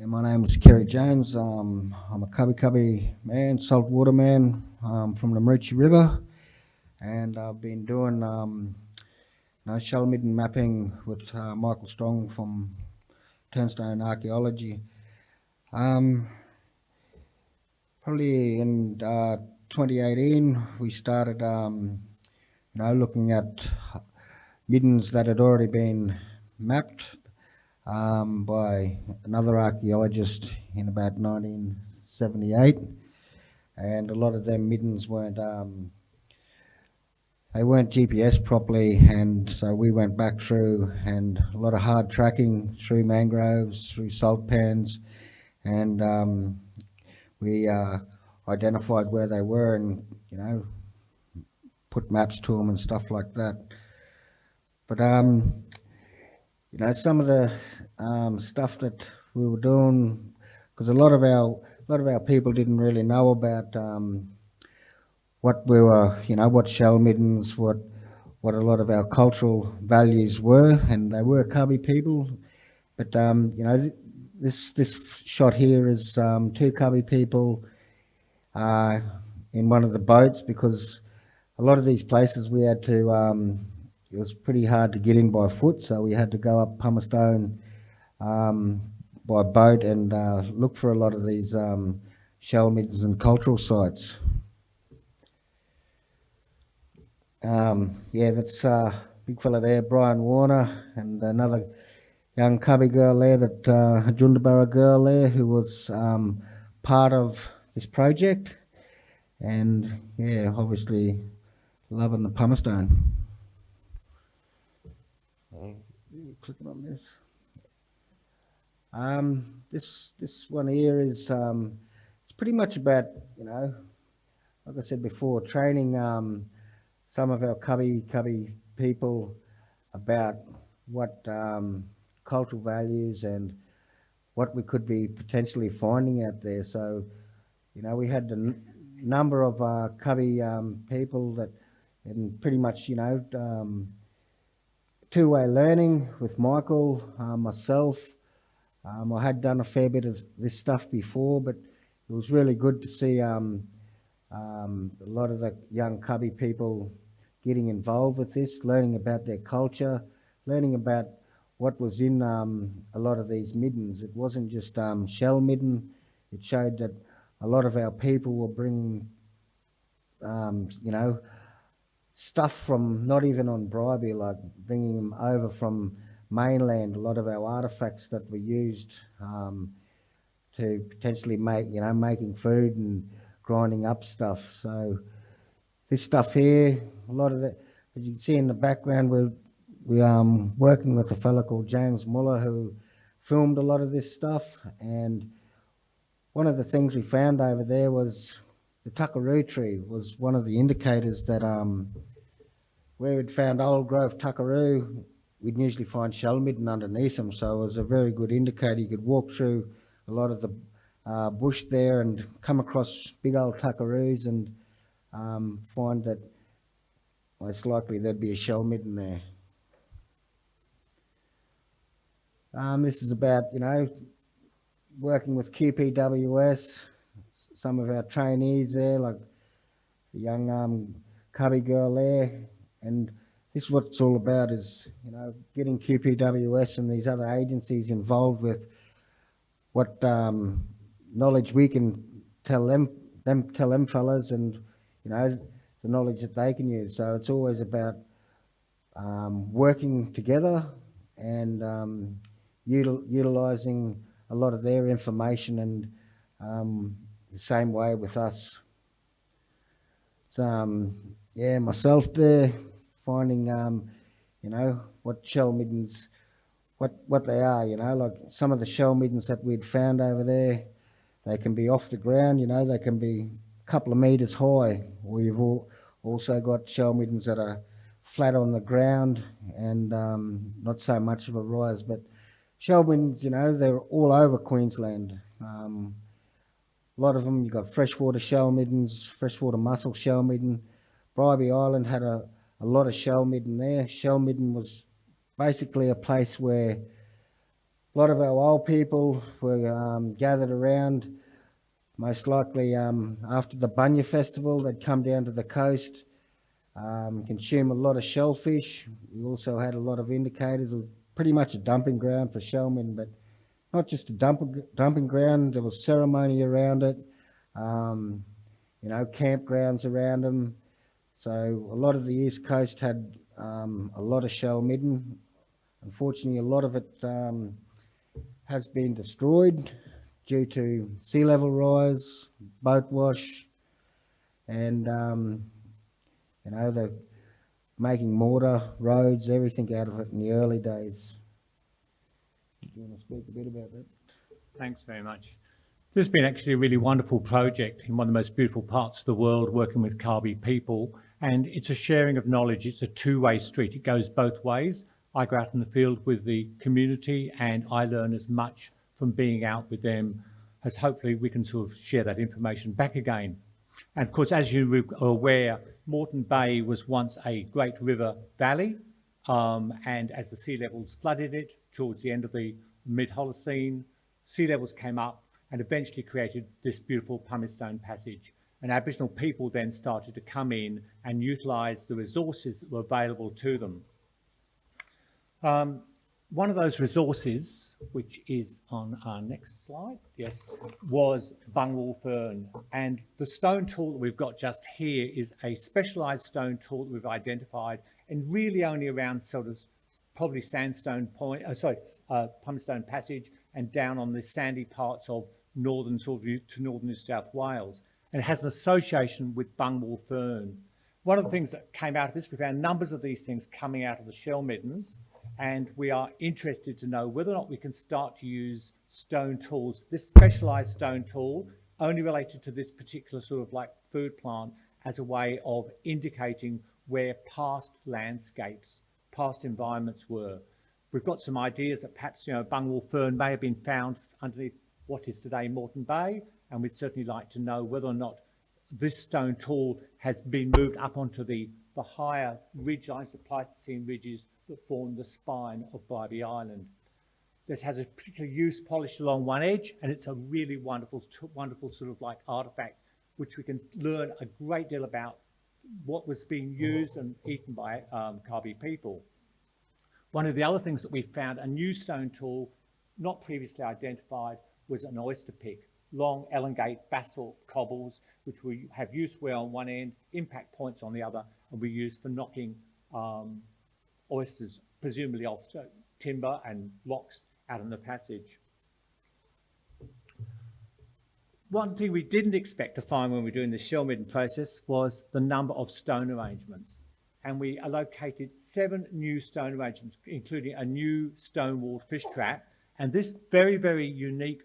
My name is Kerry Jones. I'm a cubby man, saltwater man from the Maroochy River, and I've been doing shell midden mapping with Michael Strong from Turnstone Archaeology. Um, Probably in 2018, we started looking at middens that had already been mapped by another archaeologist in about 1978, and a lot of them middens weren't GPS properly, and so we went back through and a lot of hard tracking through mangroves, through salt pans, and we identified where they were, and put maps to them and stuff like that. But some of the stuff that we were doing, because a lot of our people didn't really know about what we were, what shell middens, what a lot of our cultural values were, and they were cubby people. But this shot here is two cubby people uh, in one of the boats, because a lot of these places we had to. It was pretty hard to get in by foot, so we had to go up Pumicestone um, by boat and look for a lot of these shell middens and cultural sites. That's big fella there, Brian Warner, and another young cubby girl there, that Jundabara girl there, who was part of this project, and obviously loving the Pumicestone. Clicking on this. This one here is it's pretty much about, like I said before, training some of our cubby people about what cultural values and what we could be potentially finding out there. So, we had a number of cubby people that, and pretty much, two-way learning with Michael, myself. I had done a fair bit of this stuff before, but it was really good to see a lot of the young cubby people getting involved with this, learning about their culture, learning about what was in a lot of these middens. It wasn't just shell midden. It showed that a lot of our people were bringing, stuff from not even on Bribey, like bringing them over from mainland. A lot of our artifacts that were used to potentially making food and grinding up stuff. So this stuff here, a lot of that, as you can see in the background, we're working with a fellow called James Muller, who filmed a lot of this stuff. And one of the things we found over there was the tuckaroo tree was one of the indicators that where we'd found old growth tuckaroo, we'd usually find shell midden underneath them. So it was a very good indicator. You could walk through a lot of the bush there and come across big old tuckaroos and find that most likely there'd be a shell midden there. This is about, working with QPWS, some of our trainees there, like the young cubby girl there. And this is what it's all about, is, getting QPWS and these other agencies involved with what knowledge we can tell them fellas, and, the knowledge that they can use. So it's always about working together and utilising a lot of their information, and the same way with us. It's, myself there, finding, what shell middens, what they are, like some of the shell middens that we'd found over there, they can be off the ground, they can be a couple of metres high. We've also got shell middens that are flat on the ground and not so much of a rise, but shell middens, they're all over Queensland. A lot of them, you've got freshwater shell middens, freshwater mussel shell midden. Bribey Island had a lot of shell midden there. Shell midden was basically a place where A lot of our old people were gathered around, most likely after the Bunya festival. They'd come down to the coast, consume a lot of shellfish. We also had a lot of indicators. It was pretty much a dumping ground for shellmen, but not just a dumping ground. There was ceremony around it, campgrounds around them. So a lot of the East Coast had a lot of shell midden. Unfortunately, a lot of it has been destroyed due to sea level rise, boat wash, and they're making mortar, roads, everything out of it in the early days. Do you want to speak a bit about that? Thanks very much. This has been actually a really wonderful project in one of the most beautiful parts of the world, working with Kabi people, and it's a sharing of knowledge. It's a two-way street. It goes both ways. I go out in the field with the community and I learn as much from being out with them as hopefully we can sort of share that information back again. And of course, as you are aware, Moreton Bay was once a great river valley, and as the sea levels flooded it towards the end of the mid-Holocene, sea levels came up and eventually created this beautiful Pumicestone passage. And Aboriginal people then started to come in and utilise the resources that were available to them. One of those resources, which is on our next slide, yes, was bungwall fern. And the stone tool that we've got just here is a specialised stone tool that we've identified, and really only around sort of probably Sandstone Point, Pumicestone Passage, and down on the sandy parts of northern to northern New South Wales. And it has an association with bungwall fern. One of the things that came out of this, we found numbers of these things coming out of the shell middens, and we are interested to know whether or not we can start to use stone tools, this specialised stone tool, only related to this particular sort of like food plant, as a way of indicating where past landscapes, past environments were. We've got some ideas that perhaps, bungwall fern may have been found underneath what is today Moreton Bay, and we'd certainly like to know whether or not this stone tool has been moved up onto the higher ridge lines, the Pleistocene ridges that form the spine of Bribie Island. This has a particular use polished along one edge, and it's a really wonderful sort of like artefact, which we can learn a great deal about what was being used and eaten by Kabi people. One of the other things that we found, a new stone tool, not previously identified, was an oyster pick. Long, elongate basalt cobbles, which we have use well on one end, impact points on the other, and we use for knocking oysters, presumably off timber and rocks out in the passage. One thing we didn't expect to find when we were doing the shell midden process was the number of stone arrangements. And we allocated 7 new stone arrangements, including a new stone-walled fish trap, and this very, very unique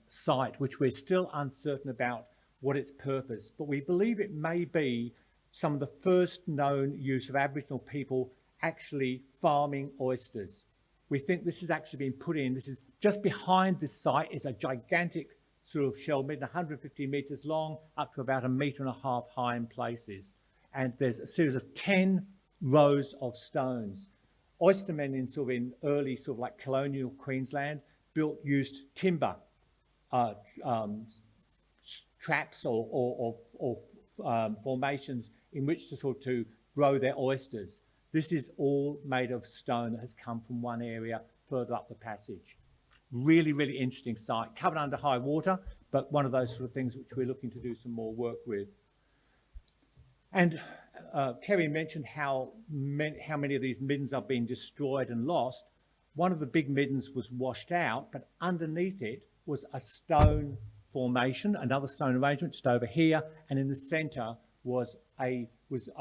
site, which we're still uncertain about what its purpose, but we believe it may be some of the first known use of Aboriginal people actually farming oysters. We think this has actually been put in. This is just behind this site is a gigantic sort of shell midden, 150 metres long, up to about 1.5 metres high in places. And there's a series of 10 rows of stones. Oystermen in early sort of like colonial Queensland used timber traps or formations in which to grow their oysters. This is all made of stone that has come from one area further up the passage. Really, really interesting site, covered under high water, but one of those sort of things which we're looking to do some more work with. And Kerry mentioned how many of these middens are being destroyed and lost. One of the big middens was washed out, but underneath it was a stone formation, another stone arrangement just over here, and in the centre was a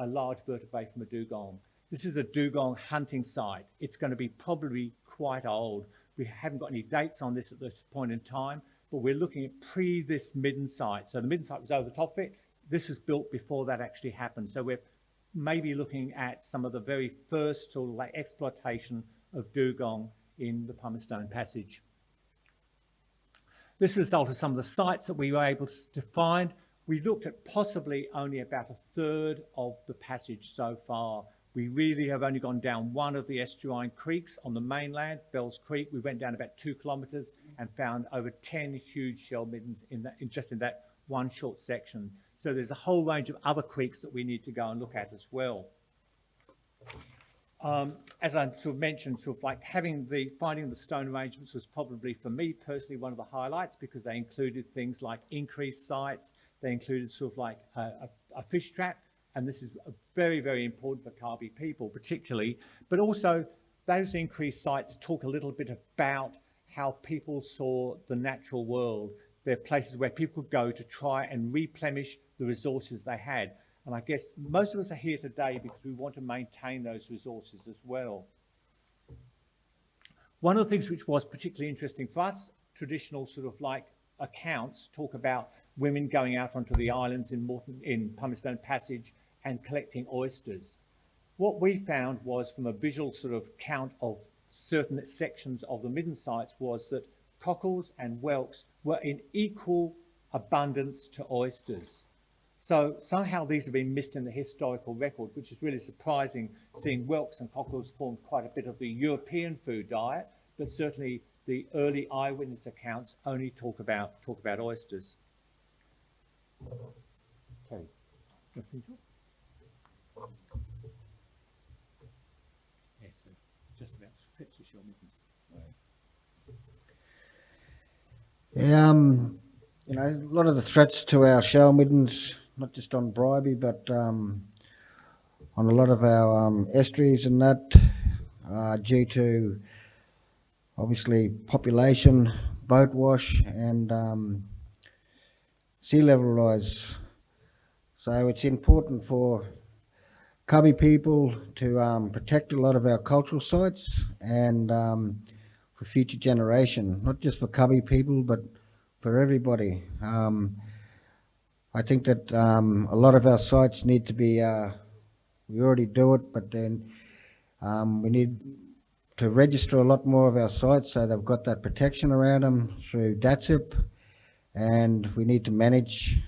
large vertebrae from a dugong. This is a dugong hunting site. It's going to be probably quite old. We haven't got any dates on this at this point in time, but we're looking at this midden site. So the midden site was over the top of it. This was built before that actually happened. So we're maybe looking at some of the very first sort of like exploitation of dugong in the Pumicestone Passage. This resulted some of the sites that we were able to find. We looked at possibly only about 1/3 of the passage so far, We really have only gone down one of the estuarine creeks on the mainland, Bells Creek. We went down about 2 kilometres and found over 10 huge shell middens just in that one short section. So there's a whole range of other creeks that we need to go and look at as well. As I sort of mentioned, sort of like finding the stone arrangements was probably, for me personally, one of the highlights, because they included things like increased sites. They included sort of like a fish trap, and this is very, very important for Kabi people particularly, but also those increased sites talk a little bit about how people saw the natural world. They're places where people could go to try and replenish the resources they had. And I guess most of us are here today because we want to maintain those resources as well. One of the things which was particularly interesting for us, traditional sort of like accounts talk about women going out onto the islands in Pumicestone Passage and collecting oysters. What we found was, from a visual sort of count of certain sections of the midden sites, was that cockles and whelks were in equal abundance to oysters. So somehow these have been missed in the historical record, which is really surprising, seeing whelks and cockles formed quite a bit of the European food diet, but certainly the early eyewitness accounts only talk about oysters. Okay. Yeah, so just about fits the shell middens. Yeah, a lot of the threats to our shell middens, not just on Bribie, but on a lot of our estuaries and that, due to obviously population, boat wash, and sea level rise. So it's important for Kabi people to protect a lot of our cultural sites and for future generation, not just for Kabi people, but for everybody. I think that a lot of our sites need to be, we already do it, but then we need to register a lot more of our sites so they've got that protection around them through DATSIP, and we need to manage,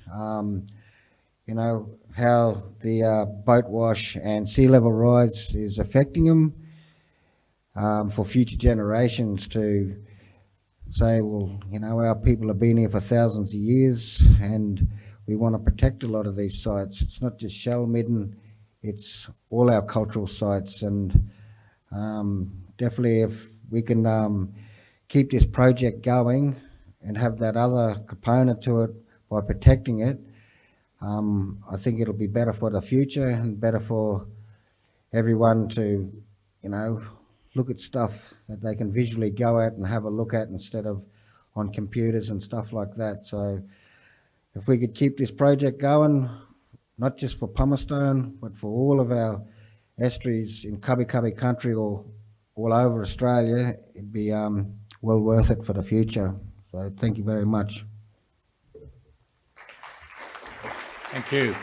how the boat wash and sea level rise is affecting them for future generations to say, well, our people have been here for thousands of years and we want to protect a lot of these sites. It's not just shell midden, it's all our cultural sites, and definitely if we can keep this project going and have that other component to it by protecting it, I think it'll be better for the future and better for everyone to, look at stuff that they can visually go at and have a look at instead of on computers and stuff like that. So if we could keep this project going, not just for Pumicestone, but for all of our estuaries in Kabi country or all over Australia, it'd be well worth it for the future. So thank you very much. Thank you.